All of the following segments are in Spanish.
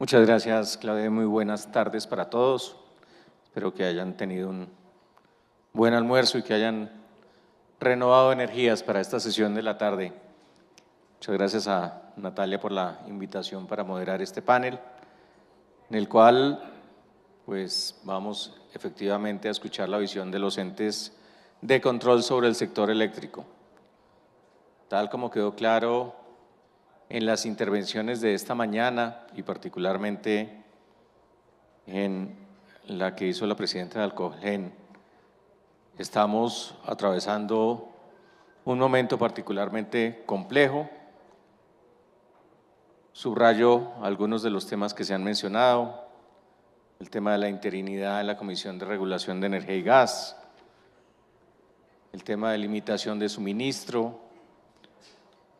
Muchas gracias, Claudia. Muy buenas tardes para todos. Espero que hayan tenido un buen almuerzo y que hayan renovado energías para esta sesión de la tarde. Muchas gracias a Natalia por la invitación para moderar este panel, en el cual pues vamos efectivamente a escuchar la visión de los entes de control sobre el sector eléctrico. Tal como quedó claro en las intervenciones de esta mañana y particularmente en la que hizo la presidenta de Alcogen, estamos atravesando un momento particularmente complejo. Subrayo algunos de los temas que se han mencionado: el tema de la interinidad en la Comisión de Regulación de Energía y Gas, el tema de limitación de suministro,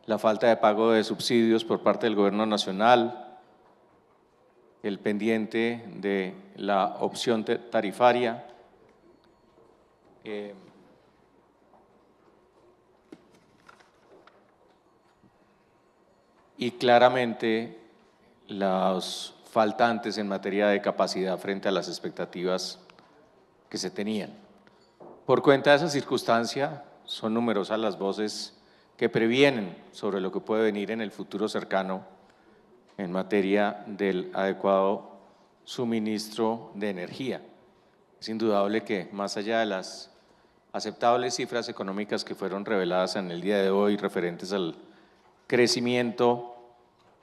la falta de pago de subsidios por parte del Gobierno Nacional, el pendiente de la opción tarifaria, y claramente los faltantes en materia de capacidad frente a las expectativas que se tenían. Por cuenta de esa circunstancia, son numerosas las voces que previenen sobre lo que puede venir en el futuro cercano en materia del adecuado suministro de energía. Es indudable que, más allá de las aceptables cifras económicas que fueron reveladas en el día de hoy referentes al crecimiento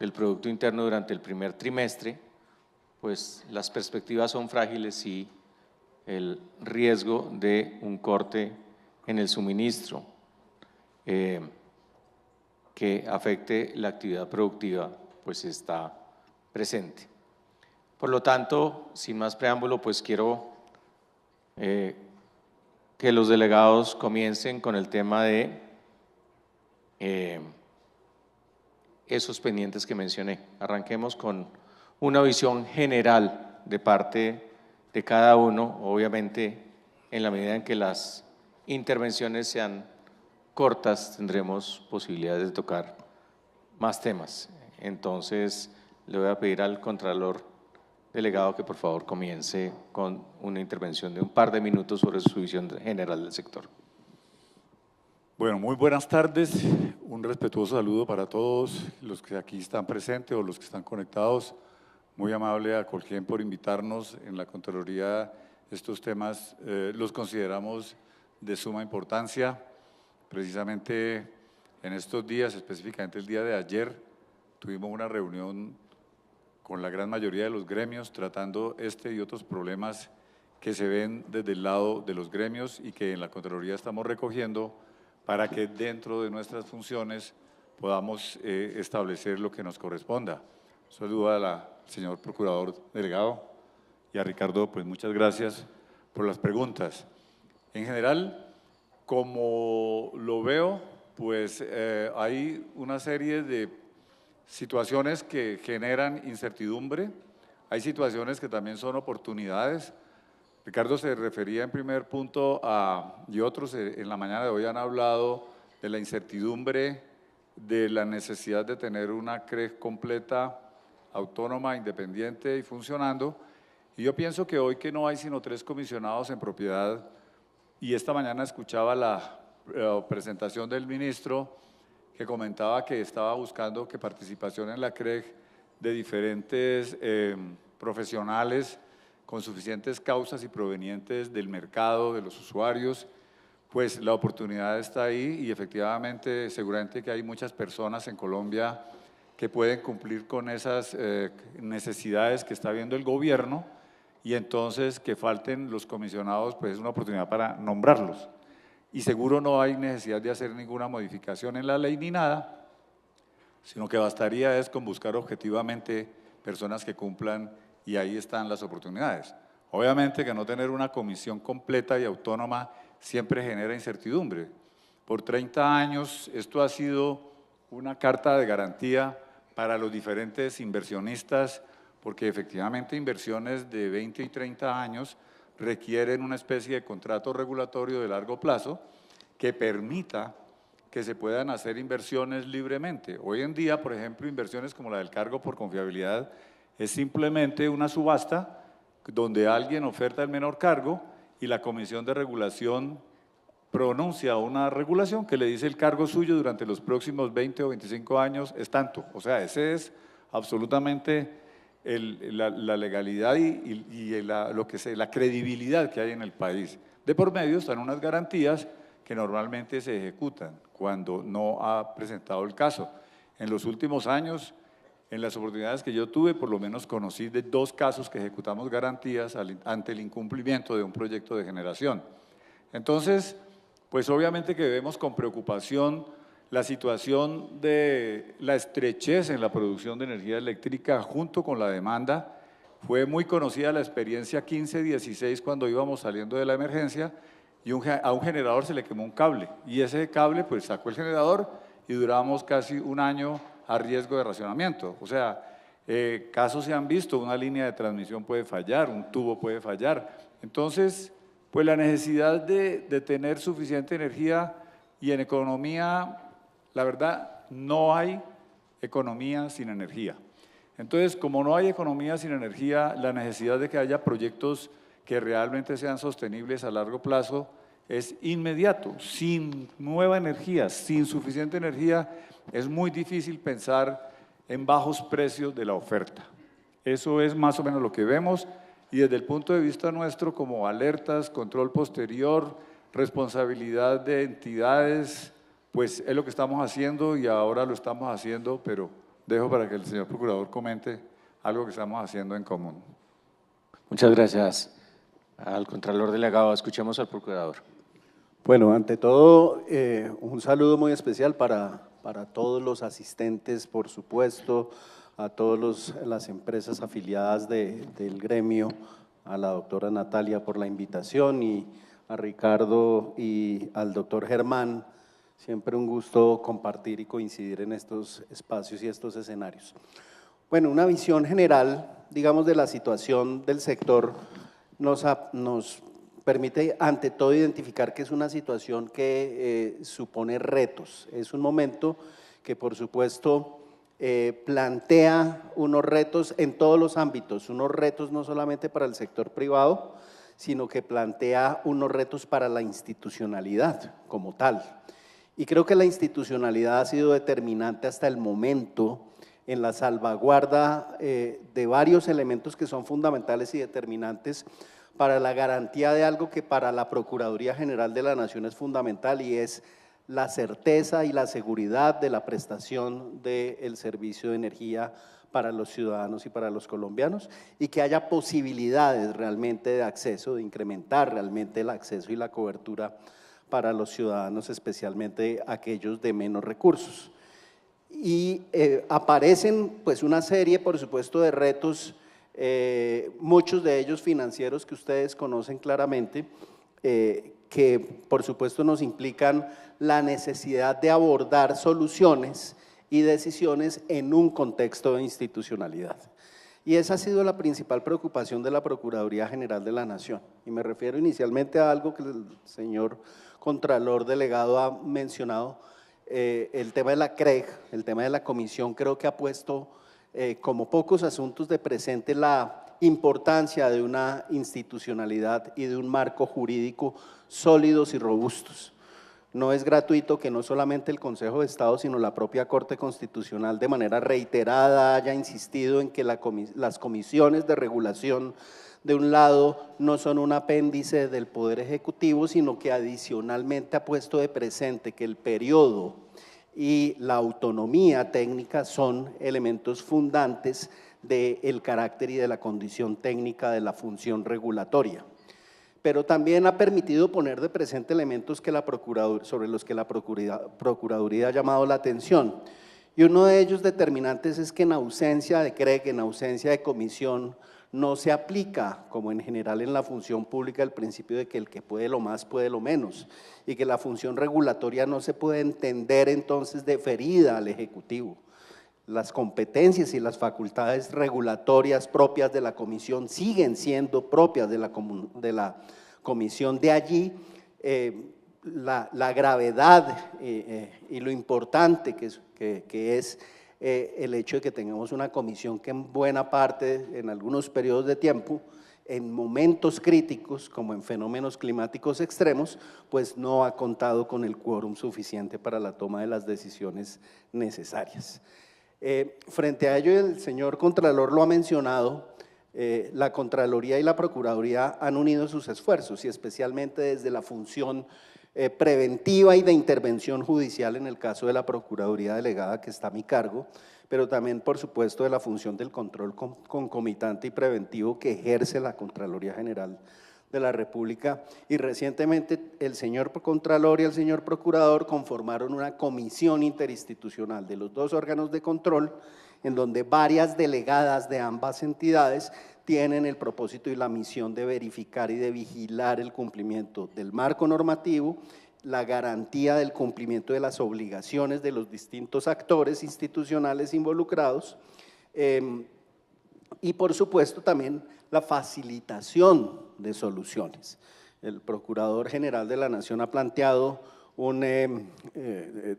del Producto Interno durante el primer trimestre, pues las perspectivas son frágiles y el riesgo de un corte en el suministro que afecte la actividad productiva, pues está presente. Por lo tanto, sin más preámbulo, pues quiero que los delegados comiencen con el tema de esos pendientes que mencioné. Arranquemos con una visión general de parte de cada uno, obviamente en la medida en que las intervenciones sean cortas tendremos posibilidades de tocar más temas. Entonces le voy a pedir al Contralor Delegado que por favor comience con una intervención de un par de minutos sobre su visión general del sector. Bueno, muy buenas tardes, un respetuoso saludo para todos los que aquí están presentes o los que están conectados. Muy amable a Colgen por invitarnos. En la Contraloría estos temas los consideramos de suma importancia. Precisamente en estos días, específicamente el día de ayer, tuvimos una reunión con la gran mayoría de los gremios tratando este y otros problemas que se ven desde el lado de los gremios y que en la Contraloría estamos recogiendo para que dentro de nuestras funciones podamos establecer lo que nos corresponda. Saludo al señor Procurador Delegado y a Ricardo, pues muchas gracias por las preguntas. En general, como lo veo, pues hay una serie de situaciones que generan incertidumbre, hay situaciones que también son oportunidades. Ricardo se refería en primer punto y otros en la mañana de hoy han hablado de la incertidumbre, de la necesidad de tener una CREG completa, autónoma, independiente y funcionando. Y yo pienso que hoy que no hay sino 3 comisionados en propiedad, y esta mañana escuchaba la presentación del ministro que comentaba que estaba buscando que participación en la CREG de diferentes profesionales con suficientes causas y provenientes del mercado, de los usuarios, pues la oportunidad está ahí y efectivamente seguramente que hay muchas personas en Colombia que pueden cumplir con esas necesidades que está viendo el gobierno, y entonces que falten los comisionados pues es una oportunidad para nombrarlos. Y seguro no hay necesidad de hacer ninguna modificación en la ley ni nada, sino que bastaría es con buscar objetivamente personas que cumplan y ahí están las oportunidades. Obviamente que no tener una comisión completa y autónoma siempre genera incertidumbre. Por 30 años esto ha sido una carta de garantía para los diferentes inversionistas, porque efectivamente inversiones de 20 y 30 años requieren una especie de contrato regulatorio de largo plazo que permita que se puedan hacer inversiones libremente. Hoy en día, por ejemplo, inversiones como la del cargo por confiabilidad Es simplemente una subasta donde alguien oferta el menor cargo y la Comisión de Regulación pronuncia una regulación que le dice el cargo suyo durante los próximos 20 o 25 años es tanto. O sea, ese es absolutamente la legalidad y la credibilidad que hay en el país. De por medio están unas garantías que normalmente se ejecutan cuando no ha presentado el caso. En los últimos años, en las oportunidades que yo tuve, por lo menos conocí de 2 casos que ejecutamos garantías ante el incumplimiento de un proyecto de generación. Entonces, pues obviamente que vemos con preocupación la situación de la estrechez en la producción de energía eléctrica junto con la demanda. Fue muy conocida la experiencia 15-16 cuando íbamos saliendo de la emergencia y a un generador se le quemó un cable y ese cable pues sacó el generador y duramos casi un año a riesgo de racionamiento. O sea, casos se han visto, una línea de transmisión puede fallar, un tubo puede fallar. Entonces, pues la necesidad de tener suficiente energía y en economía, la verdad, no hay economía sin energía. Entonces, como no hay economía sin energía, la necesidad de que haya proyectos que realmente sean sostenibles a largo plazo es inmediato. Sin nueva energía, sin suficiente energía, es muy difícil pensar en bajos precios de la oferta. Eso es más o menos lo que vemos y desde el punto de vista nuestro como alertas, control posterior, responsabilidad de entidades, pues es lo que estamos haciendo y ahora lo estamos haciendo, pero dejo para que el señor procurador comente algo que estamos haciendo en común. Muchas gracias al Contralor Delegado. Escuchemos al Procurador. Bueno, ante todo, un saludo muy especial para todos los asistentes, por supuesto, a todas las empresas afiliadas del gremio, a la doctora Natalia por la invitación y a Ricardo y al doctor Germán. Siempre un gusto compartir y coincidir en estos espacios y estos escenarios. Bueno, una visión general, digamos, de la situación del sector nos permite ante todo identificar que es una situación que supone retos. Es un momento que por supuesto plantea unos retos en todos los ámbitos, unos retos no solamente para el sector privado, sino que plantea unos retos para la institucionalidad como tal. Y creo que la institucionalidad ha sido determinante hasta el momento en la salvaguarda de varios elementos que son fundamentales y determinantes para la garantía de algo que para la Procuraduría General de la Nación es fundamental y es la certeza y la seguridad de la prestación del servicio de energía para los ciudadanos y para los colombianos y que haya posibilidades realmente de acceso, de incrementar realmente el acceso y la cobertura para los ciudadanos, especialmente aquellos de menos recursos. Y aparecen pues una serie, por supuesto, de retos, muchos de ellos financieros que ustedes conocen claramente, que por supuesto nos implican la necesidad de abordar soluciones y decisiones en un contexto de institucionalidad. Y esa ha sido la principal preocupación de la Procuraduría General de la Nación. Y me refiero inicialmente a algo que el señor Contralor Delegado ha mencionado, el tema de la CREG, el tema de la comisión, creo que ha puesto como pocos asuntos de presente la importancia de una institucionalidad y de un marco jurídico sólidos y robustos. No es gratuito que no solamente el Consejo de Estado, sino la propia Corte Constitucional de manera reiterada haya insistido en que las comisiones de regulación de un lado no son un apéndice del Poder Ejecutivo, sino que adicionalmente ha puesto de presente que el periodo y la autonomía técnica son elementos fundantes del carácter y de la condición técnica de la función regulatoria. Pero también ha permitido poner de presente elementos que sobre los que la Procuraduría ha llamado la atención. Y uno de ellos determinantes es que en ausencia de CREG, en ausencia de comisión, no se aplica, como en general en la función pública, el principio de que el que puede lo más puede lo menos y que la función regulatoria no se puede entender entonces deferida al Ejecutivo. Las competencias y las facultades regulatorias propias de la comisión siguen siendo propias de la comisión. De allí la gravedad y lo importante que es el hecho de que tengamos una comisión que en buena parte, en algunos periodos de tiempo, en momentos críticos, como en fenómenos climáticos extremos, pues no ha contado con el quórum suficiente para la toma de las decisiones necesarias. Frente a ello, el señor Contralor lo ha mencionado, la Contraloría y la Procuraduría han unido sus esfuerzos y especialmente desde la función preventiva y de intervención judicial en el caso de la Procuraduría Delegada que está a mi cargo, pero también, por supuesto, de la función del control concomitante y preventivo que ejerce la Contraloría General de la República. Y recientemente el señor Contralor y el señor Procurador conformaron una comisión interinstitucional de los dos órganos de control, en donde varias delegadas de ambas entidades tienen el propósito y la misión de verificar y de vigilar el cumplimiento del marco normativo, la garantía del cumplimiento de las obligaciones de los distintos actores institucionales involucrados y, por supuesto, también la facilitación de soluciones. El Procurador General de la Nación ha planteado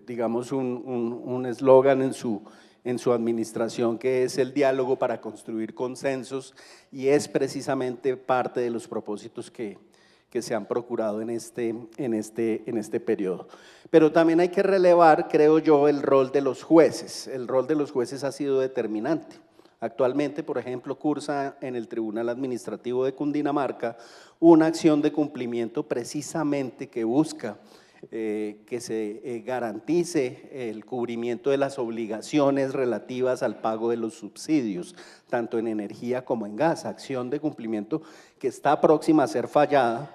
digamos, un eslogan en su administración que es el diálogo para construir consensos y es precisamente parte de los propósitos que se han procurado en este periodo. Pero también hay que relevar, creo yo, el rol de los jueces. El rol de los jueces ha sido determinante. Actualmente, por ejemplo, cursa en el Tribunal Administrativo de Cundinamarca una acción de cumplimiento precisamente que busca que se garantice el cubrimiento de las obligaciones relativas al pago de los subsidios, tanto en energía como en gas, acción de cumplimiento que está próxima a ser fallada,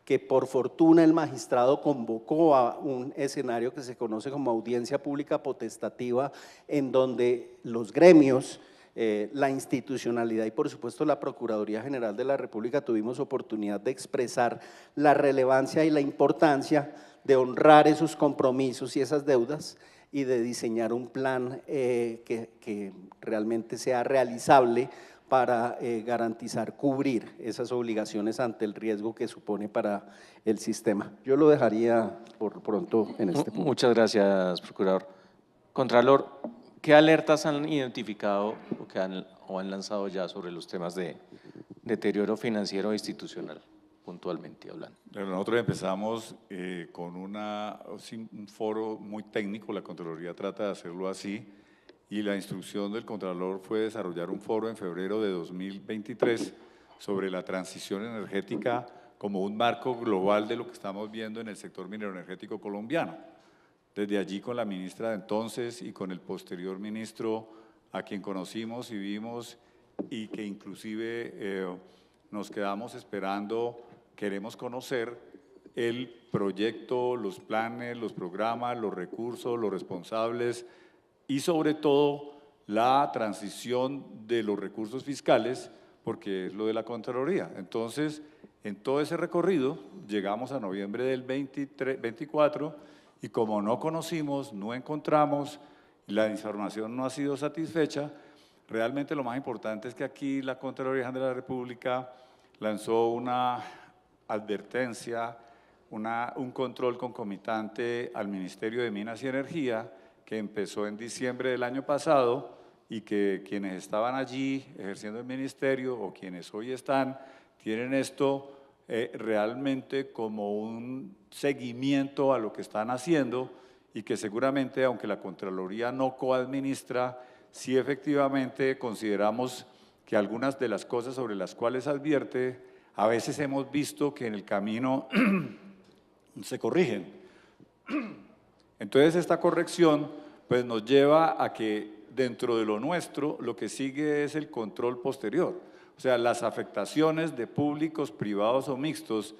que por fortuna el magistrado convocó a un escenario que se conoce como audiencia pública potestativa, en donde los gremios, la institucionalidad y por supuesto la Procuraduría General de la República tuvimos oportunidad de expresar la relevancia y la importancia de honrar esos compromisos y esas deudas y de diseñar un plan que realmente sea realizable para garantizar cubrir esas obligaciones ante el riesgo que supone para el sistema. Yo lo dejaría por pronto en este punto. Muchas gracias, Procurador. Contralor, ¿qué alertas han identificado o han lanzado ya sobre los temas de deterioro financiero e institucional, puntualmente hablando? Nosotros empezamos con un foro muy técnico, la Contraloría trata de hacerlo así, y la instrucción del Contralor fue desarrollar un foro en febrero de 2023 sobre la transición energética como un marco global de lo que estamos viendo en el sector mineroenergético colombiano. Desde allí con la ministra de entonces y con el posterior ministro a quien conocimos y vimos y que inclusive nos quedamos esperando, queremos conocer el proyecto, los planes, los programas, los recursos, los responsables y sobre todo la transición de los recursos fiscales, porque es lo de la Contraloría. Entonces, en todo ese recorrido, llegamos a noviembre del 24 y como no conocimos, no encontramos, la información no ha sido satisfecha, realmente lo más importante es que aquí la Contraloría General de la República lanzó una advertencia, un control concomitante al Ministerio de Minas y Energía, que empezó en diciembre del año pasado y que quienes estaban allí ejerciendo el ministerio o quienes hoy están, tienen esto realmente como un seguimiento a lo que están haciendo y que seguramente, aunque la Contraloría no coadministra, sí efectivamente consideramos que algunas de las cosas sobre las cuales advierte, a veces hemos visto que en el camino se corrigen. Entonces esta corrección pues nos lleva a que dentro de lo nuestro lo que sigue es el control posterior, o sea, las afectaciones de públicos, privados o mixtos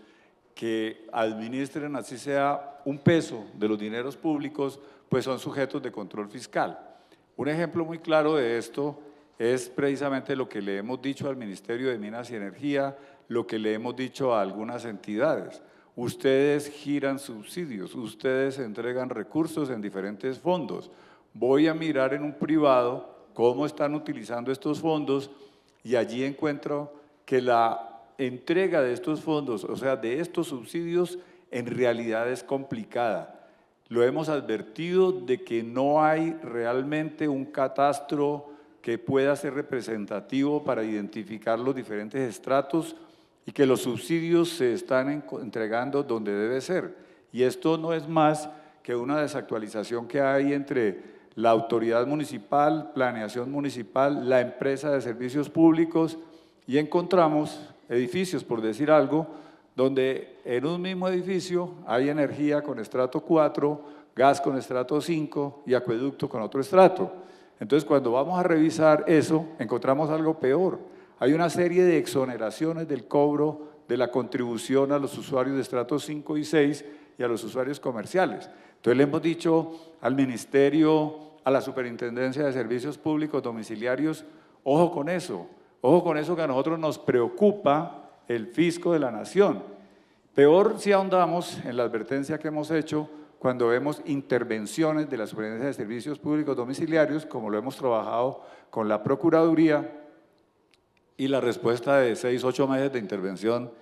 que administren así sea un peso de los dineros públicos, pues son sujetos de control fiscal. Un ejemplo muy claro de esto es precisamente lo que le hemos dicho al Ministerio de Minas y Energía, lo que le hemos dicho a algunas entidades. Ustedes giran subsidios, ustedes entregan recursos en diferentes fondos. Voy a mirar en un privado cómo están utilizando estos fondos y allí encuentro que la entrega de estos fondos, o sea, de estos subsidios, en realidad es complicada. lo hemos advertido de que no hay realmente un catastro que pueda ser representativo para identificar los diferentes estratos y que los subsidios se están entregando donde debe ser. Y esto no es más que una desactualización que hay entre la autoridad municipal, planeación municipal, la empresa de servicios públicos, y encontramos edificios, por decir algo, donde en un mismo edificio hay energía con estrato 4, gas con estrato 5 y acueducto con otro estrato. Entonces, cuando vamos a revisar eso, encontramos algo peor. Hay una serie de exoneraciones del cobro de la contribución a los usuarios de estratos 5 y 6 y a los usuarios comerciales. Entonces, le hemos dicho al Ministerio, a la Superintendencia de Servicios Públicos Domiciliarios, ojo con eso que a nosotros nos preocupa el fisco de la nación. Peor si ahondamos en la advertencia que hemos hecho cuando vemos intervenciones de la Superintendencia de Servicios Públicos Domiciliarios, como lo hemos trabajado con la Procuraduría, y la respuesta de 6 u 8 meses de intervención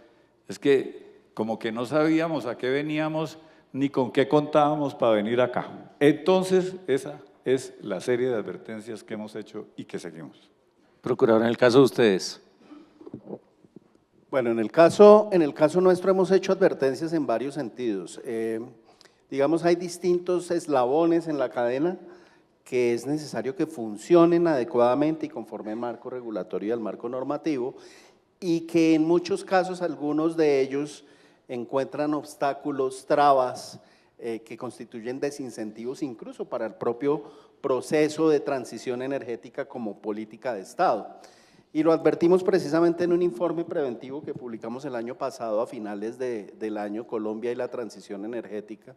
es que como que no sabíamos a qué veníamos ni con qué contábamos para venir acá. Entonces, esa es la serie de advertencias que hemos hecho y que seguimos. Procurador, en el caso de ustedes. Bueno, en el caso nuestro hemos hecho advertencias en varios sentidos. Digamos, hay distintos eslabones en la cadena que es necesario que funcionen adecuadamente y conforme al marco regulatorio y al marco normativo, y que en muchos casos algunos de ellos encuentran obstáculos, trabas, que constituyen desincentivos incluso para el propio proceso de transición energética como política de Estado. Y lo advertimos precisamente en un informe preventivo que publicamos el año pasado a finales del año, Colombia y la transición energética,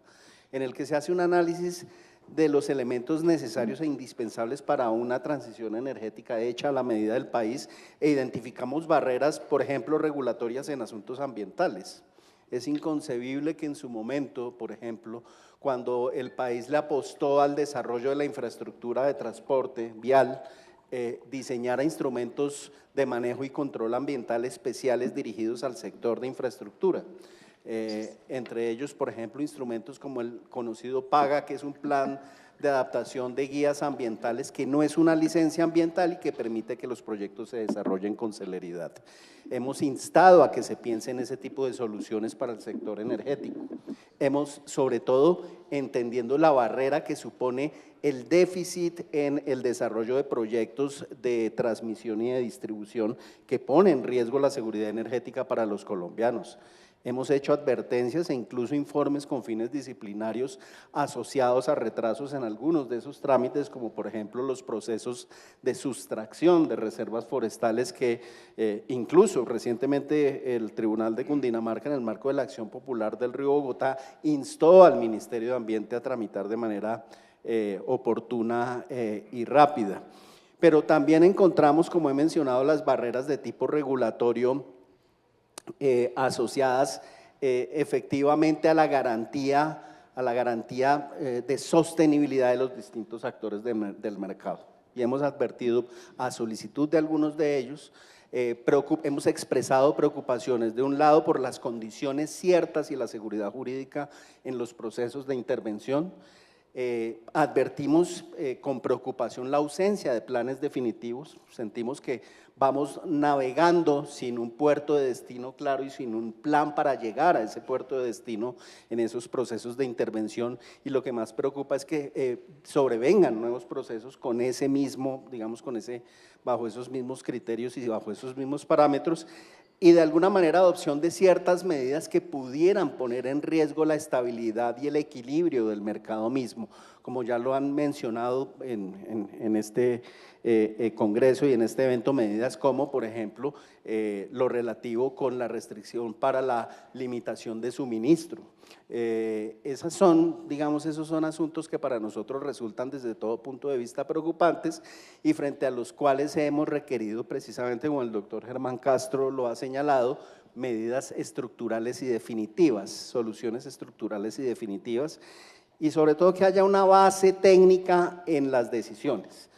en el que se hace un análisis de los elementos necesarios e indispensables para una transición energética hecha a la medida del país, e identificamos barreras, por ejemplo, regulatorias en asuntos ambientales. Es inconcebible que en su momento, por ejemplo, cuando el país le apostó al desarrollo de la infraestructura de transporte vial, diseñara instrumentos de manejo y control ambiental especiales dirigidos al sector de infraestructura. Entre ellos, por ejemplo, instrumentos como el conocido PAGA, que es un plan de adaptación de guías ambientales, que no es una licencia ambiental y que permite que los proyectos se desarrollen con celeridad. Hemos instado a que se piense en ese tipo de soluciones para el sector energético. Hemos, sobre todo, entendiendo la barrera que supone el déficit en el desarrollo de proyectos de transmisión y de distribución que pone en riesgo la seguridad energética para los colombianos. Hemos hecho advertencias e incluso informes con fines disciplinarios asociados a retrasos en algunos de esos trámites, como por ejemplo los procesos de sustracción de reservas forestales que incluso recientemente el Tribunal de Cundinamarca, en el marco de la Acción Popular del Río Bogotá, instó al Ministerio de Ambiente a tramitar de manera oportuna y rápida. Pero también encontramos, como he mencionado, las barreras de tipo regulatorio asociadas efectivamente a la garantía de sostenibilidad de los distintos actores del mercado. Y hemos advertido a solicitud de algunos de ellos, hemos expresado preocupaciones de un lado por las condiciones ciertas y la seguridad jurídica en los procesos de intervención. Advertimos con preocupación la ausencia de planes definitivos, sentimos que vamos navegando sin un puerto de destino claro y sin un plan para llegar a ese puerto de destino en esos procesos de intervención, y lo que más preocupa es que sobrevengan nuevos procesos con ese mismo, digamos, bajo esos mismos criterios y bajo esos mismos parámetros, y de alguna manera adopción de ciertas medidas que pudieran poner en riesgo la estabilidad y el equilibrio del mercado mismo, como ya lo han mencionado en este congreso y en este evento, medidas como por ejemplo lo relativo con la restricción para la limitación de suministro. Esos son asuntos que para nosotros resultan desde todo punto de vista preocupantes y frente a los cuales hemos requerido precisamente, como el doctor Germán Castro lo ha señalado, medidas estructurales y definitivas, soluciones estructurales y definitivas, y sobre todo que haya una base técnica en las decisiones.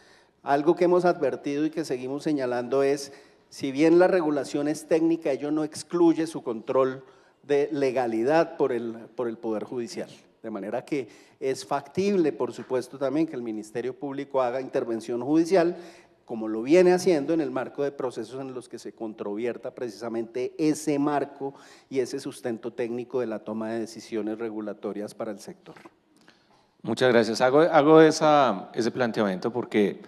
Algo que hemos advertido y que seguimos señalando es, si bien la regulación es técnica, ello no excluye su control de legalidad por el Poder Judicial. De manera que es factible, por supuesto, también que el Ministerio Público haga intervención judicial, como lo viene haciendo en el marco de procesos en los que se controvierta precisamente ese marco y ese sustento técnico de la toma de decisiones regulatorias para el sector. Muchas gracias. Hago ese planteamiento porque,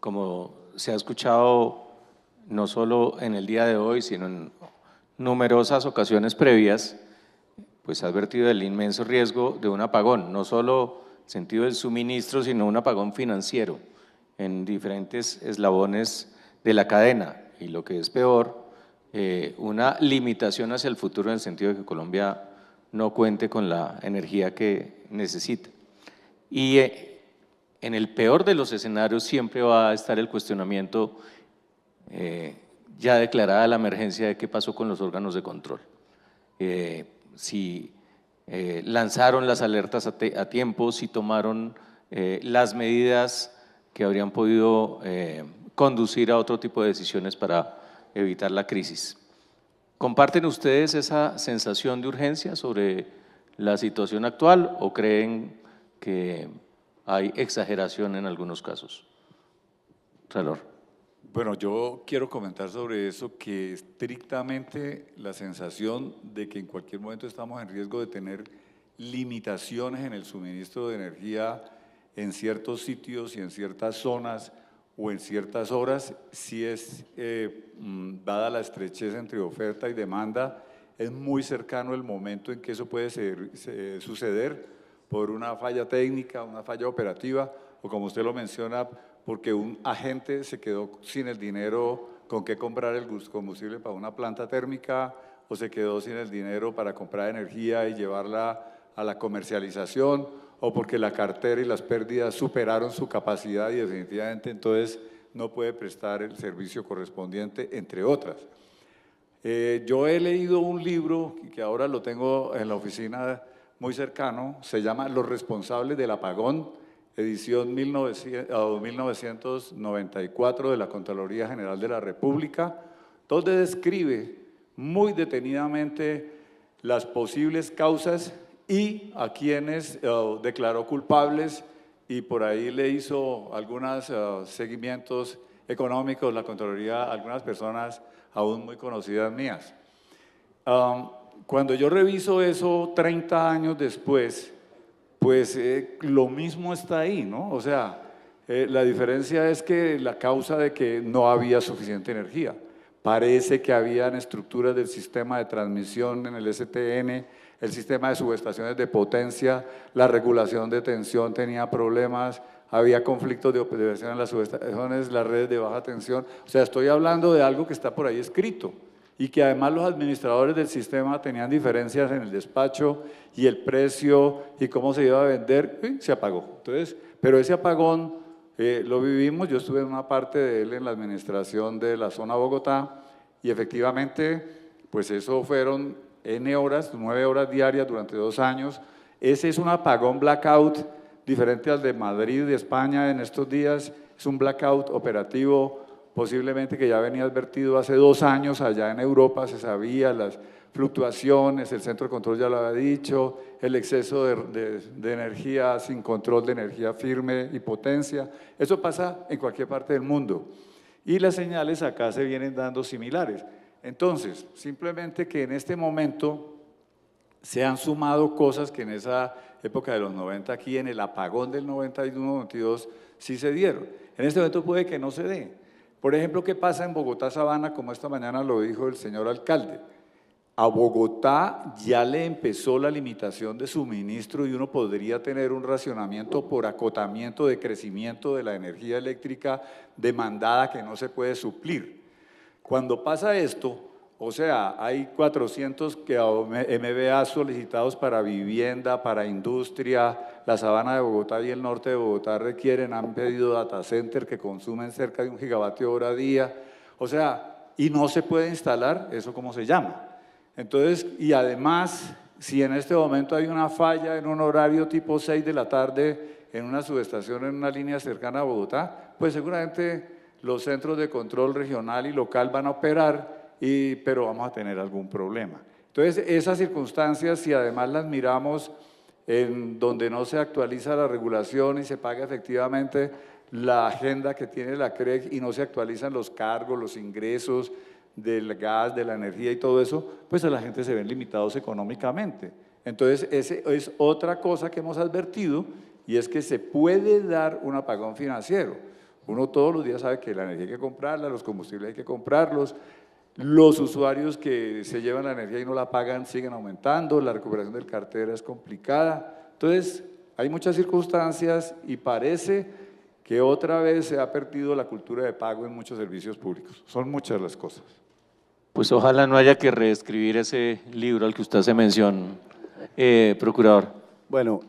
como se ha escuchado no solo en el día de hoy, sino en numerosas ocasiones previas, pues ha advertido del inmenso riesgo de un apagón, no solo en sentido del suministro, sino un apagón financiero en diferentes eslabones de la cadena. Y lo que es peor, una limitación hacia el futuro en el sentido de que Colombia no cuente con la energía que necesita. Y en el peor de los escenarios siempre va a estar el cuestionamiento ya declarada la emergencia de qué pasó con los órganos de control. Si lanzaron las alertas a tiempo, si tomaron las medidas que habrían podido conducir a otro tipo de decisiones para evitar la crisis. ¿Comparten ustedes esa sensación de urgencia sobre la situación actual o creen que hay exageración en algunos casos? Relor. Bueno, yo quiero comentar sobre eso, que estrictamente la sensación de que en cualquier momento estamos en riesgo de tener limitaciones en el suministro de energía en ciertos sitios y en ciertas zonas o en ciertas horas, si es, dada la estrechez entre oferta y demanda, es muy cercano el momento en que eso puede suceder por una falla técnica, una falla operativa, o como usted lo menciona, porque un agente se quedó sin el dinero con qué comprar el combustible para una planta térmica, o se quedó sin el dinero para comprar energía y llevarla a la comercialización, o porque la cartera y las pérdidas superaron su capacidad y definitivamente entonces no puede prestar el servicio correspondiente, entre otras. Yo he leído un libro que ahora lo tengo en la oficina muy cercano, se llama Los responsables del apagón, edición 1994 de la Contraloría General de la República, donde describe muy detenidamente las posibles causas y a quienes declaró culpables, y por ahí le hizo algunos seguimientos económicos la Contraloría a algunas personas aún muy conocidas mías. Cuando yo reviso eso 30 años después, pues lo mismo está ahí, ¿no? O sea, la diferencia es que la causa de que no había suficiente energía. Parece que habían estructuras del sistema de transmisión en el STN, el sistema de subestaciones de potencia, la regulación de tensión tenía problemas, había conflictos de operación en las subestaciones, las redes de baja tensión. O sea, estoy hablando de algo que está por ahí escrito y que además los administradores del sistema tenían diferencias en el despacho y el precio y cómo se iba a vender, se apagó. Entonces, pero ese apagón lo vivimos, yo estuve en una parte de él en la administración de la zona Bogotá y efectivamente, pues eso fueron N horas, 9 horas diarias durante 2 años. Ese es un apagón blackout diferente al de Madrid, de España en estos días, es un blackout operativo posiblemente que ya venía advertido hace 2 años allá en Europa, se sabía las fluctuaciones, el centro de control ya lo había dicho, el exceso de energía sin control de energía firme y potencia, eso pasa en cualquier parte del mundo y las señales acá se vienen dando similares. Entonces, simplemente que en este momento se han sumado cosas que en esa época de los 90, aquí en el apagón del 91-92, sí se dieron. En este momento puede que no se dé. Por ejemplo, ¿qué pasa en Bogotá, Sabana? Como esta mañana lo dijo el señor alcalde. A Bogotá ya le empezó la limitación de suministro y uno podría tener un racionamiento por acotamiento de crecimiento de la energía eléctrica demandada que no se puede suplir. Cuando pasa esto, o sea, hay 400 MVA solicitados para vivienda, para industria, la Sabana de Bogotá y el norte de Bogotá han pedido data center que consumen cerca de 1 gigavatio hora día, o sea, y no se puede instalar, ¿eso cómo se llama? Entonces, y además, si en este momento hay una falla en un horario tipo 6 de la tarde en una subestación en una línea cercana a Bogotá, pues seguramente los centros de control regional y local van a operar, pero vamos a tener algún problema. Entonces, esas circunstancias, si además las miramos en donde no se actualiza la regulación y se paga efectivamente la agenda que tiene la CREC y no se actualizan los cargos, los ingresos del gas, de la energía y todo eso, pues a la gente se ven limitados económicamente. Entonces, esa es otra cosa que hemos advertido, y es que se puede dar un apagón financiero. Uno todos los días sabe que la energía hay que comprarla, los combustibles hay que comprarlos, los usuarios que se llevan la energía y no la pagan siguen aumentando, la recuperación del cartera es complicada. Entonces, hay muchas circunstancias y parece que otra vez se ha perdido la cultura de pago en muchos servicios públicos. Son muchas las cosas. Pues ojalá no haya que reescribir ese libro al que usted hace mención, procurador. Bueno,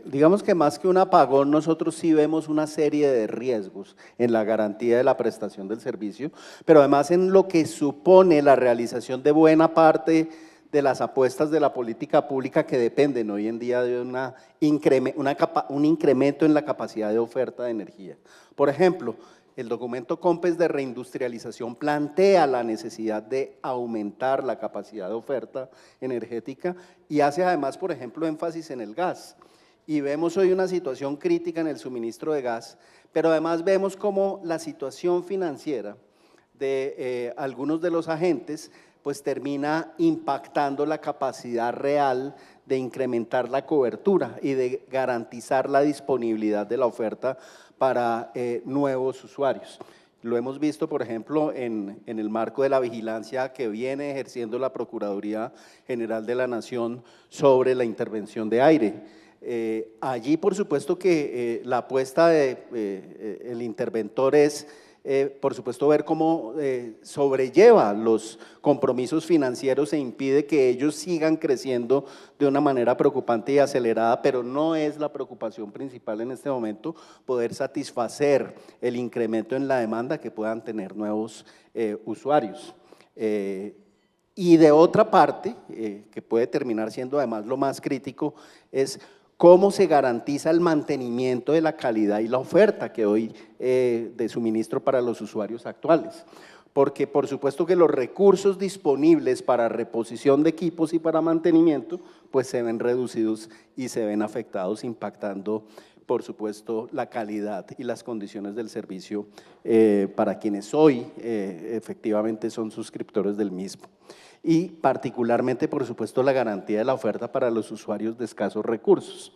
digamos que más que un apagón, nosotros sí vemos una serie de riesgos en la garantía de la prestación del servicio, pero además en lo que supone la realización de buena parte de las apuestas de la política pública que dependen hoy en día de un incremento en la capacidad de oferta de energía. Por ejemplo, el documento COMPES de reindustrialización plantea la necesidad de aumentar la capacidad de oferta energética y hace además, por ejemplo, énfasis en el gas. Y vemos hoy una situación crítica en el suministro de gas, pero además vemos cómo la situación financiera de algunos de los agentes pues termina impactando la capacidad real de incrementar la cobertura y de garantizar la disponibilidad de la oferta para nuevos usuarios. Lo hemos visto, por ejemplo, en el marco de la vigilancia que viene ejerciendo la Procuraduría General de la Nación sobre la intervención de aire. Allí, por supuesto que la apuesta del interventor es, por supuesto, ver cómo sobrelleva los compromisos financieros e impide que ellos sigan creciendo de una manera preocupante y acelerada, pero no es la preocupación principal en este momento poder satisfacer el incremento en la demanda que puedan tener nuevos usuarios. Y de otra parte, que puede terminar siendo además lo más crítico, es cómo se garantiza el mantenimiento de la calidad y la oferta que hoy de suministro para los usuarios actuales. Porque por supuesto que los recursos disponibles para reposición de equipos y para mantenimiento pues se ven reducidos y se ven afectados, impactando por supuesto la calidad y las condiciones del servicio para quienes hoy efectivamente son suscriptores del mismo. Y particularmente, por supuesto, la garantía de la oferta para los usuarios de escasos recursos.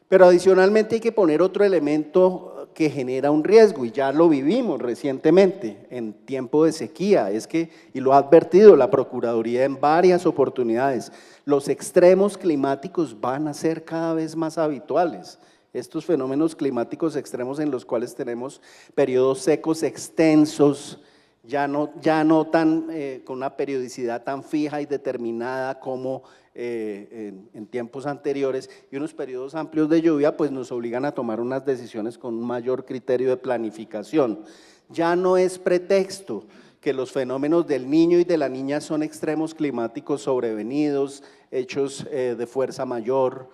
Pero adicionalmente hay que poner otro elemento que genera un riesgo, y ya lo vivimos recientemente en tiempo de sequía, es que, y lo ha advertido la Procuraduría en varias oportunidades, los extremos climáticos van a ser cada vez más habituales. Estos fenómenos climáticos extremos en los cuales tenemos periodos secos extensos, ya no tan, con una periodicidad tan fija y determinada como en tiempos anteriores, y unos periodos amplios de lluvia pues nos obligan a tomar unas decisiones con un mayor criterio de planificación. Ya no es pretexto que los fenómenos del Niño y de la Niña son extremos climáticos sobrevenidos, hechos de fuerza mayor,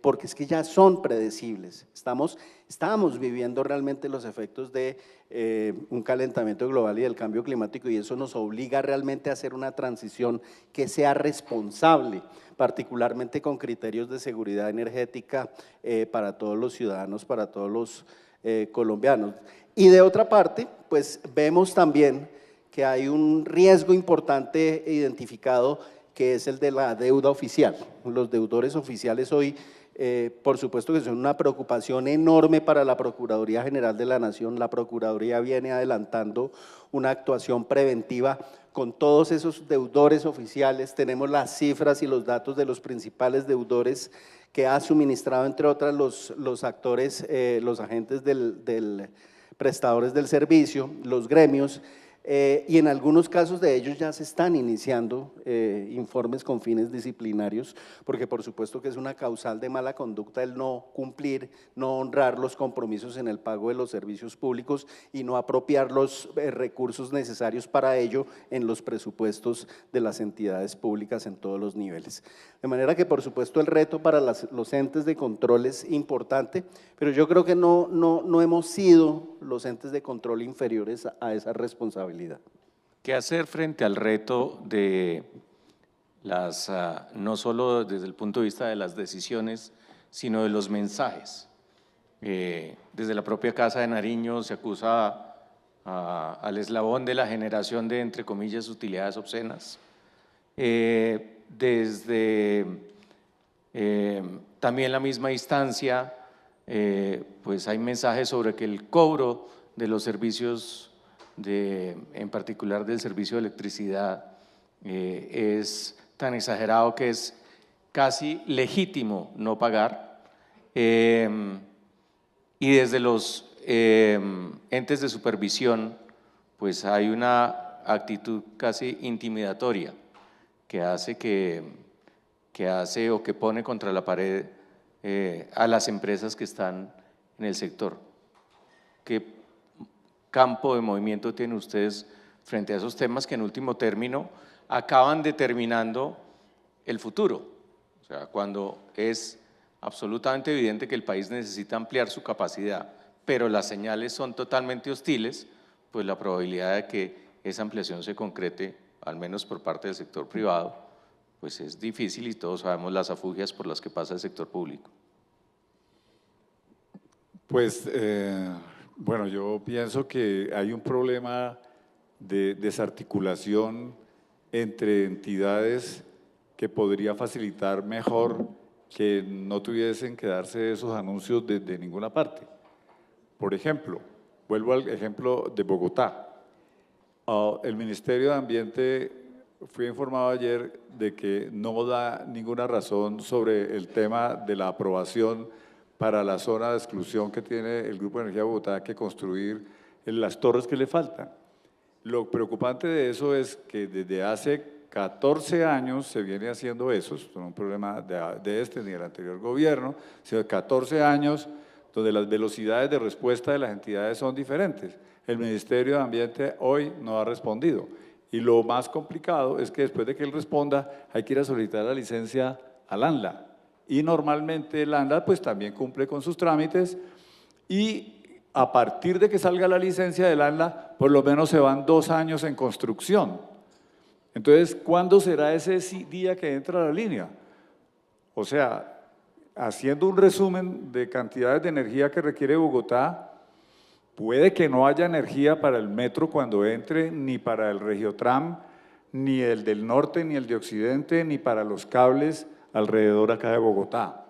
porque es que ya son predecibles. Estamos viviendo realmente los efectos de un calentamiento global y del cambio climático, y eso nos obliga realmente a hacer una transición que sea responsable, particularmente con criterios de seguridad energética para todos los ciudadanos, para todos los colombianos. Y de otra parte, pues vemos también que hay un riesgo importante identificado, que es el de la deuda oficial. Los deudores oficiales hoy, por supuesto que son una preocupación enorme para la Procuraduría General de la Nación. La Procuraduría viene adelantando una actuación preventiva con todos esos deudores oficiales. Tenemos las cifras y los datos de los principales deudores que ha suministrado, entre otras, los actores, los agentes del prestadores del servicio, los gremios, y en algunos casos de ellos ya se están iniciando informes con fines disciplinarios, porque por supuesto que es una causal de mala conducta el no cumplir, no honrar los compromisos en el pago de los servicios públicos y no apropiar los recursos necesarios para ello en los presupuestos de las entidades públicas en todos los niveles. De manera que por supuesto el reto para los entes de control es importante, pero yo creo que no hemos sido los entes de control inferiores a esa responsabilidad. ¿Qué hacer frente al reto de no solo desde el punto de vista de las decisiones, sino de los mensajes. Desde la propia Casa de Nariño se acusa al eslabón de la generación de, entre comillas, utilidades obscenas. Desde también la misma instancia, pues hay mensajes sobre que el cobro de los servicios, en particular del servicio de electricidad, es tan exagerado que es casi legítimo no pagar. Y desde los entes de supervisión, pues hay una actitud casi intimidatoria que hace o que pone contra la pared a las empresas que están en el sector. ¿Qué campo de movimiento tienen ustedes frente a esos temas que en último término acaban determinando el futuro? O sea, cuando es absolutamente evidente que el país necesita ampliar su capacidad, pero las señales son totalmente hostiles, pues la probabilidad de que esa ampliación se concrete, al menos por parte del sector privado, pues es difícil y todos sabemos las afugias por las que pasa el sector público. Pues, bueno, yo pienso que hay un problema de desarticulación entre entidades que podría facilitar mejor que no tuviesen que darse esos anuncios desde ninguna parte. Por ejemplo, vuelvo al ejemplo de Bogotá. El Ministerio de Ambiente, fui informado ayer de que no da ninguna razón sobre el tema de la aprobación para la zona de exclusión que tiene el Grupo de Energía de Bogotá que construir en las torres que le faltan. Lo preocupante de eso es que desde hace 14 años se viene haciendo eso, esto no es un problema de este ni del anterior gobierno, sino de 14 años donde las velocidades de respuesta de las entidades son diferentes. El Ministerio de Ambiente hoy no ha respondido y lo más complicado es que después de que él responda hay que ir a solicitar la licencia al ANLA y normalmente el ANLA pues también cumple con sus trámites y a partir de que salga la licencia del ANLA por lo menos se van 2 años en construcción. Entonces, ¿cuándo será ese día que entra la línea? O sea, haciendo un resumen de cantidades de energía que requiere Bogotá, puede que no haya energía para el metro cuando entre, ni para el Regiotram, ni el del norte, ni el de occidente, ni para los cables alrededor acá de Bogotá.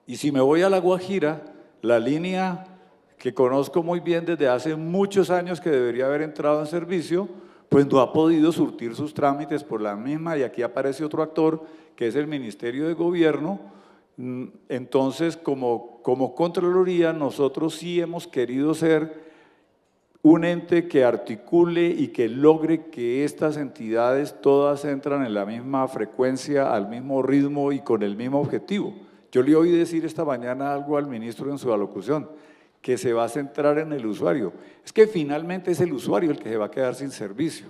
Y si me voy a La Guajira, la línea que conozco muy bien desde hace muchos años que debería haber entrado en servicio, pues no ha podido surtir sus trámites por la misma, y aquí aparece otro actor, que es el Ministerio de Gobierno. Entonces, como Contraloría, nosotros sí hemos querido ser un ente que articule y que logre que estas entidades todas entran en la misma frecuencia, al mismo ritmo y con el mismo objetivo. Yo le oí decir esta mañana algo al ministro en su alocución, que se va a centrar en el usuario. Es que finalmente es el usuario el que se va a quedar sin servicio,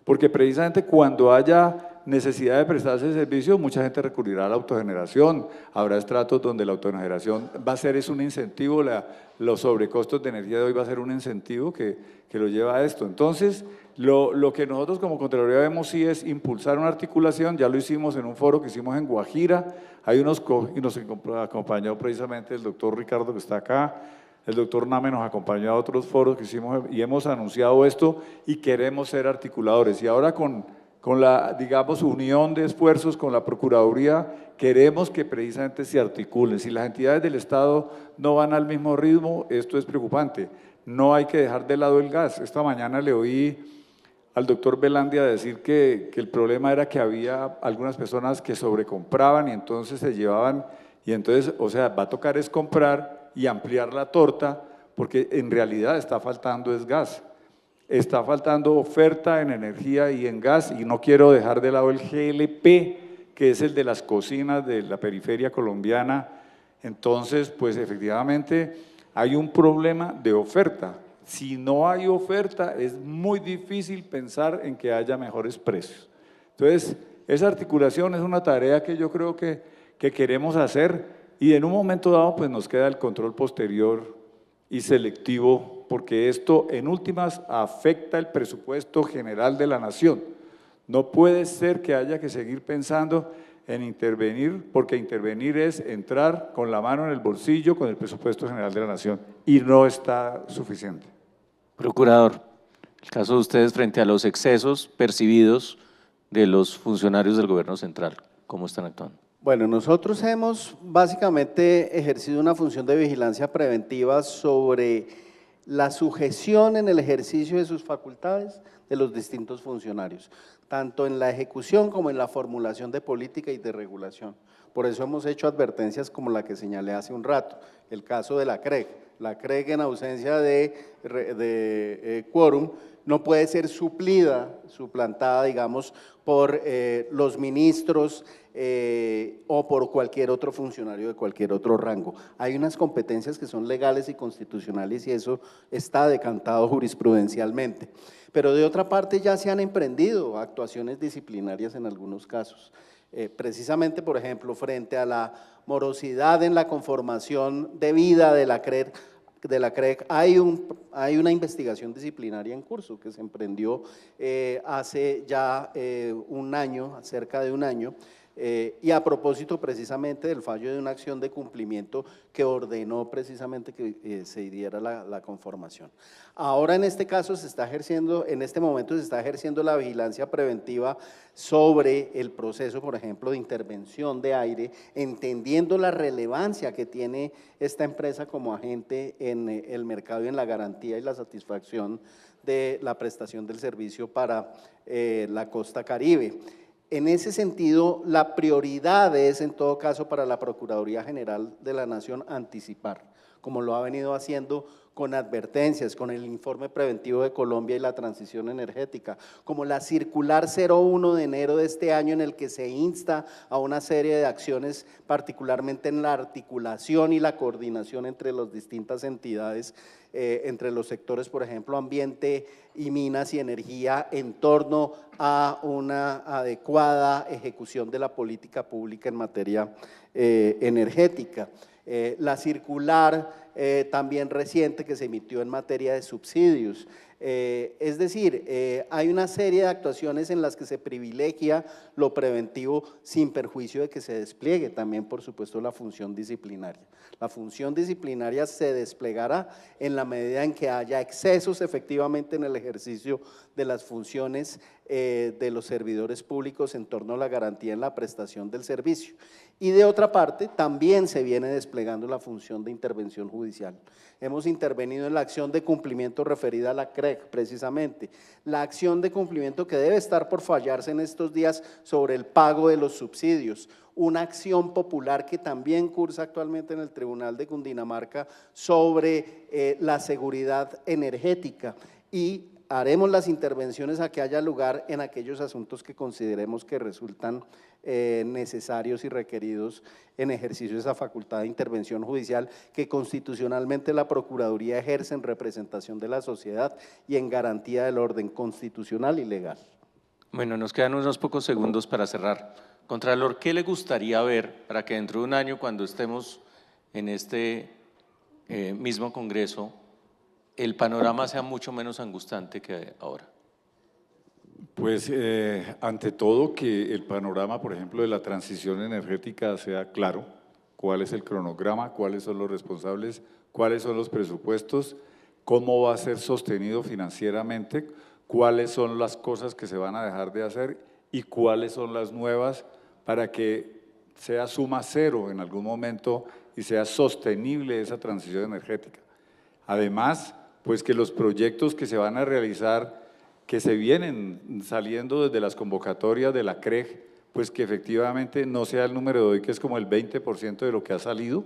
porque precisamente cuando haya necesidad de prestarse el servicio, mucha gente recurrirá a la autogeneración, habrá estratos donde la autogeneración va a ser un incentivo, los sobrecostos de energía de hoy va a ser un incentivo que lo lleva a esto. Entonces, lo que nosotros como Contraloría vemos sí es impulsar una articulación, ya lo hicimos en un foro que hicimos en Guajira, y nos acompañó precisamente el doctor Ricardo que está acá, el doctor Name nos acompañó a otros foros que hicimos y hemos anunciado esto y queremos ser articuladores. Y ahora con la, digamos, unión de esfuerzos con la Procuraduría, queremos que precisamente se articulen. Si las entidades del Estado no van al mismo ritmo, esto es preocupante. No hay que dejar de lado el gas. Esta mañana le oí al doctor Velandia decir que el problema era que había algunas personas que sobrecompraban y entonces se llevaban, y entonces, o sea, va a tocar es comprar y ampliar la torta, porque en realidad está faltando es gas. Está faltando oferta en energía y en gas, y no quiero dejar de lado el GLP, que es el de las cocinas de la periferia colombiana. Entonces, pues efectivamente hay un problema de oferta. Si no hay oferta, es muy difícil pensar en que haya mejores precios. Entonces, esa articulación es una tarea que yo creo que queremos hacer, y en un momento dado pues nos queda el control posterior y selectivo, porque esto en últimas afecta el presupuesto general de la nación. No puede ser que haya que seguir pensando en intervenir, porque intervenir es entrar con la mano en el bolsillo con el presupuesto general de la Nación, y no está suficiente. Procurador, el caso de ustedes frente a los excesos percibidos de los funcionarios del gobierno central, ¿cómo están actuando? Bueno, nosotros hemos básicamente ejercido una función de vigilancia preventiva sobre la sujeción en el ejercicio de sus facultades de los distintos funcionarios, tanto en la ejecución como en la formulación de política y de regulación. Por eso hemos hecho advertencias como la que señalé hace un rato, el caso de la CREG. La CREG, en ausencia de quórum, no puede ser suplantada, digamos, por los ministros o por cualquier otro funcionario de cualquier otro rango. Hay unas competencias que son legales y constitucionales y eso está decantado jurisprudencialmente. Pero de otra parte ya se han emprendido actuaciones disciplinarias en algunos casos. Precisamente, por ejemplo, frente a la morosidad en la conformación debida de la CREG, hay una investigación disciplinaria en curso que se emprendió hace ya un año, cerca de un año, y a propósito precisamente del fallo de una acción de cumplimiento que ordenó precisamente que se diera la conformación. Ahora en este caso se está ejerciendo, en este momento se está ejerciendo la vigilancia preventiva sobre el proceso, por ejemplo, de intervención de aire, entendiendo la relevancia que tiene esta empresa como agente en el mercado y en la garantía y la satisfacción de la prestación del servicio para la costa Caribe. En ese sentido, la prioridad es, en todo caso, para la Procuraduría General de la Nación anticipar, como lo ha venido haciendo con advertencias, con el informe preventivo de Colombia y la transición energética, como la circular 01 de enero de este año en el que se insta a una serie de acciones, particularmente en la articulación y la coordinación entre las distintas entidades, entre los sectores, por ejemplo, ambiente y minas y energía, en torno a una adecuada ejecución de la política pública en materia energética. La circular también reciente que se emitió en materia de subsidios. Es decir, hay una serie de actuaciones en las que se privilegia lo preventivo sin perjuicio de que se despliegue también, por supuesto, la función disciplinaria. La función disciplinaria se desplegará en la medida en que haya excesos efectivamente en el ejercicio de las funciones de los servidores públicos en torno a la garantía en la prestación del servicio. Y de otra parte, también se viene desplegando la función de intervención judicial. Hemos intervenido en la acción de cumplimiento referida a la CREG, precisamente. La acción de cumplimiento que debe estar por fallarse en estos días sobre el pago de los subsidios. Una acción popular que también cursa actualmente en el Tribunal de Cundinamarca sobre la seguridad energética. Y haremos las intervenciones a que haya lugar en aquellos asuntos que consideremos que resultan necesarios y requeridos en ejercicio de esa facultad de intervención judicial que constitucionalmente la Procuraduría ejerce en representación de la sociedad y en garantía del orden constitucional y legal. Bueno, nos quedan unos pocos segundos para cerrar. Contralor, ¿qué le gustaría ver para que dentro de un año, cuando estemos en este mismo Congreso, el panorama sea mucho menos angustiante que ahora? Pues ante todo que el panorama, por ejemplo, de la transición energética sea claro, cuál es el cronograma, cuáles son los responsables, cuáles son los presupuestos, cómo va a ser sostenido financieramente, cuáles son las cosas que se van a dejar de hacer y cuáles son las nuevas para que sea suma cero en algún momento y sea sostenible esa transición energética. Además, pues que los proyectos que se van a realizar, que se vienen saliendo desde las convocatorias de la CREG, pues que efectivamente no sea el número de hoy, que es como el 20% de lo que ha salido,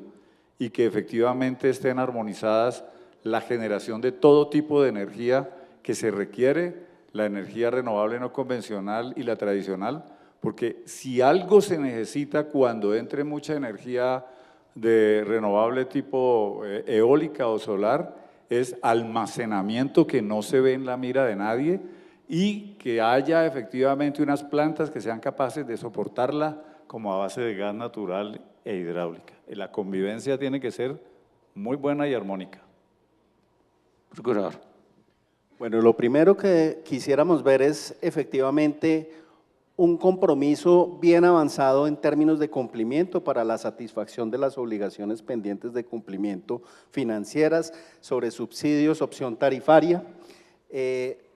y que efectivamente estén armonizadas la generación de todo tipo de energía que se requiere, la energía renovable no convencional y la tradicional, porque si algo se necesita cuando entre mucha energía de renovable tipo eólica o solar, es almacenamiento que no se ve en la mira de nadie y que haya efectivamente unas plantas que sean capaces de soportarla como a base de gas natural e hidráulica. La convivencia tiene que ser muy buena y armónica. Procurador. Bueno, lo primero que quisiéramos ver es efectivamente un compromiso bien avanzado en términos de cumplimiento para la satisfacción de las obligaciones pendientes de cumplimiento financieras, sobre subsidios, opción tarifaria.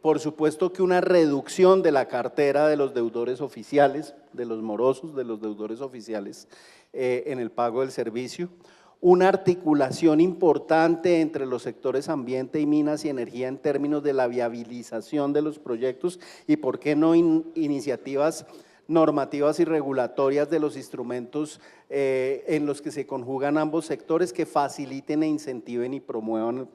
Por supuesto que una reducción de la cartera de los deudores oficiales, de los morosos, de los deudores oficiales en el pago del servicio. Una articulación importante entre los sectores ambiente y minas y energía en términos de la viabilización de los proyectos y por qué no iniciativas normativas y regulatorias de los instrumentos en los que se conjugan ambos sectores que faciliten e incentiven y promuevan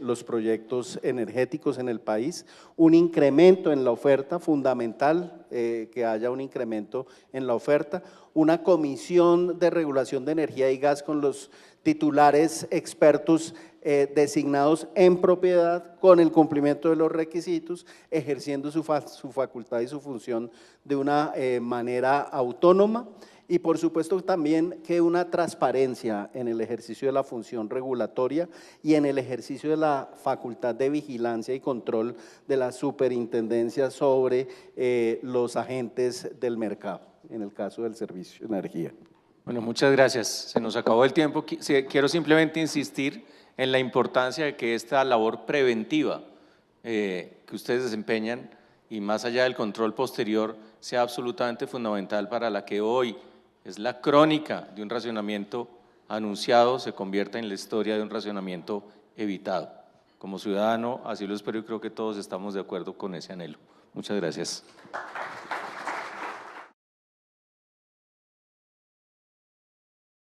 los proyectos energéticos en el país, un incremento en la oferta, fundamental que haya un incremento en la oferta, una comisión de regulación de energía y gas con los titulares expertos designados en propiedad con el cumplimiento de los requisitos, ejerciendo su facultad y su función de una manera autónoma. Y por supuesto también que una transparencia en el ejercicio de la función regulatoria y en el ejercicio de la facultad de vigilancia y control de la superintendencia sobre los agentes del mercado, en el caso del servicio de energía. Bueno, muchas gracias. Se nos acabó el tiempo. Quiero simplemente insistir en la importancia de que esta labor preventiva que ustedes desempeñan y más allá del control posterior sea absolutamente fundamental para la que hoy es la crónica de un racionamiento anunciado, se convierta en la historia de un racionamiento evitado. Como ciudadano, así lo espero y creo que todos estamos de acuerdo con ese anhelo. Muchas gracias.